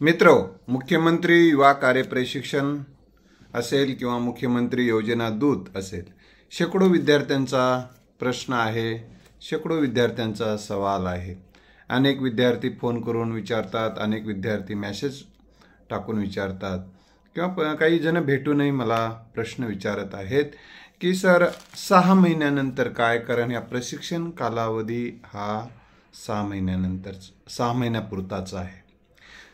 मित्रो, मुख्यमंत्री युवा कार्य प्रशिक्षण असेल किंवा मुख्यमंत्री योजना दूत असेल, शेकडो विद्यार्थ्यांचा प्रश्न आहे, शेकडो विद्यार्थ्यांचा सवाल आहे। अनेक विद्यार्थी फोन करून विचारतात, अनेक विद्यार्थी मेसेज टाकून विचारतात किंवा काही जण भेटूनही मला प्रश्न विचारत आहेत की सर 6 महिन्यानंतर काय, कारण या प्रशिक्षण कालावधी हा 6 महिन्यापुरताच आहे।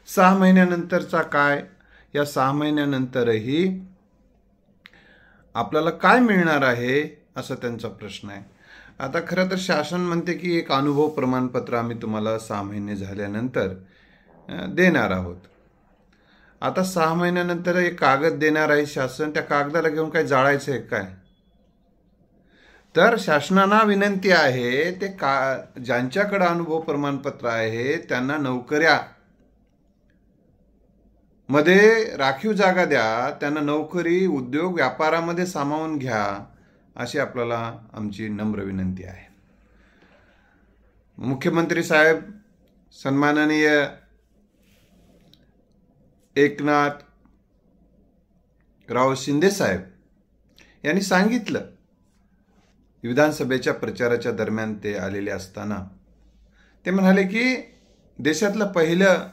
6 महिन्यानंतरचा काय, या 6 महिन्यानंतरही आपल्याला काय मिळणार आहे असा त्यांचा प्रश्न आहे। आता खरं तर शासन म्हणते की एक अनुभव प्रमाणपत्र आम्ही तुम्हाला 6 महिने झाल्यानंतर देणार आहोत। आता 6 महिन्यानंतर एक कागद देणार आहे शासन, त्या कागदाला घेऊन काय जाळायचं आहे काय? तर शासनाला विनंती आहे ते ज्यांच्याकडे अनुभव प्रमाणपत्र आहे त्यांना नोकऱ्या मध्ये राखीव जागा द्या, त्यांना नोकरी उद्योग व्यापारामध्ये सामावून घ्या, अशी आपल्याला आमची नम्र विनंती आहे। मुख्यमंत्री साहेब सन्माननीय एकनाथराव शिंदे साहेब यांनी सांगितलं, विधानसभेच्या प्रचाराच्या दरम्यान ते आलेले असताना ते म्हणाले की देशातलं पहिलं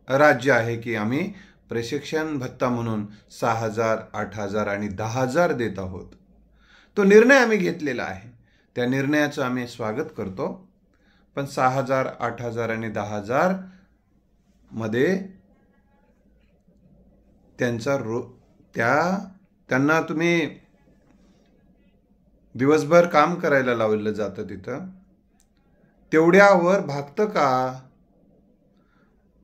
राज्य आहे की आम्ही प्रशिक्षण भत्ता म्हणून 6,000, 8,000 आणि 10,000 देत आहोत। तो निर्णय आम्ही घेतलेला आहे, त्या निर्णयाचं आम्ही स्वागत करतो। पण 6,000, 8,000 आणि 10,000 मध्ये त्यांना तुम्ही दिवसभर काम करायला लावलं जातं, तिथं तेवढ्यावर भागतं का?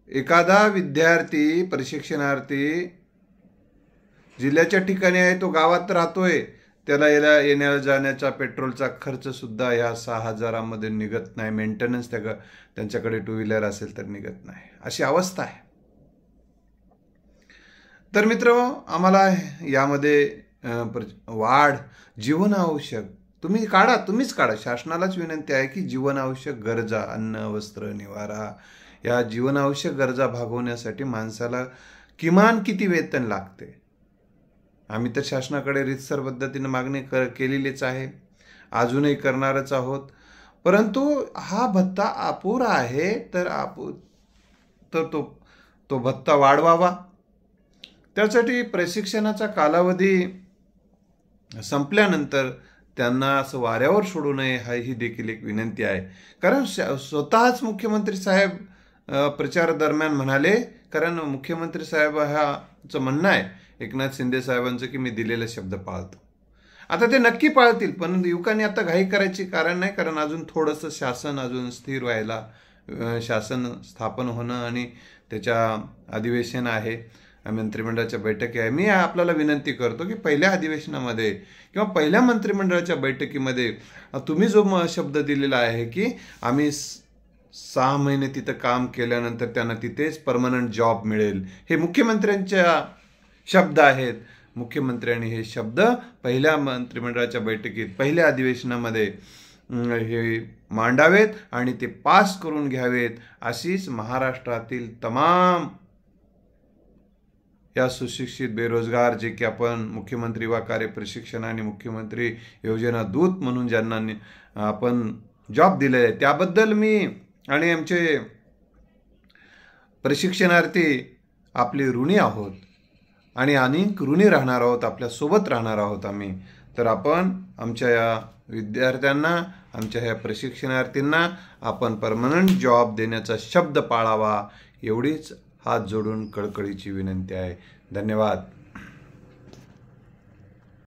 एखादा विद्यार्थी प्रशिक्षणार्थी जिल्ह्याच्या ठिकाणी आहे, तो गावात राहतोय, त्याला येण्या जाण्याचा पेट्रोलचा खर्च सुद्धा या 6,000 मध्ये निघत नाही। मेंटेनन्स त्यांच्याकडे 2 व्हीलर असेल तर निघत नाही, अशी अवस्था आहे। तर मित्र, आम्हाला यामध्ये वाढ जीवनावश्यक तुम्हीच काढा। शासनालाच विनंती आहे की जीवनावश्यक गरजा, अन्न, वस्त्र, निवारा, या जीवनावश्यक गरजा भागवण्यासाठी माणसाला किमान किती वेतन लागते? आम्ही तर शासनाकडे रीतसर पद्धतीने मागणी केलेलीच आहे, अजूनही करणारच आहोत। परंतु हा भत्ता अपुरा आहे, तर तो भत्ता वाढवावा। त्यासाठी प्रशिक्षणाचा कालावधी संपल्यानंतर त्यांना असं वाऱ्यावर सोडू नये, ही देखील एक विनंती आहे। कारण स्वतःच मुख्यमंत्री साहेब प्रचार दरम्यान म्हणाले, कारण मुख्यमंत्री साहेब ह्याचं म्हणणं आहे एकनाथ शिंदे साहेबांचं की मी दिलेला शब्द पाळतो। आता ते नक्की पाळतील, पण युवकांनी आता घाई करायची कारण नाही, कारण अजून थोडंसं शासन अजून स्थिर व्हायला, शासन स्थापन होणं आणि त्याच्या अधिवेशन आहे, मंत्रिमंडळाच्या बैठकी आहे। मी आपल्याला विनंती करतो की पहिल्या अधिवेशनामध्ये किंवा पहिल्या मंत्रिमंडळाच्या बैठकीमध्ये तुम्ही जो शब्द दिलेला आहे की आम्ही 6 महिने तिथं काम केल्यानंतर त्यांना तिथेच परमनंट जॉब मिळेल, हे मुख्यमंत्र्यांच्या शब्द आहेत। मुख्यमंत्र्यांनी हे शब्द पहिल्या मंत्रिमंडळाच्या बैठकीत, पहिल्या अधिवेशनामध्ये हे मांडावेत आणि ते पास करून घ्यावेत, अशीच महाराष्ट्रातील तमाम या सुशिक्षित बेरोजगार, जे की आपण मुख्यमंत्री युवा कार्य प्रशिक्षण आणि मुख्यमंत्री योजना दूत म्हणून ज्यांना आपण जॉब दिले, त्याबद्दल मी आणि आमचे प्रशिक्षणार्थी आपले ऋणी आहोत आणि अनेक ऋणी राहणार आहोत, आपल्या सोबत राहणार आहोत आम्ही। तर आपण आमच्या या विद्यार्थ्यांना, आमच्या ह्या प्रशिक्षणार्थींना आपण परमनंट जॉब देण्याचा शब्द पाळावा, एवढीच हात जोडून कळकळीची विनंती आहे। धन्यवाद।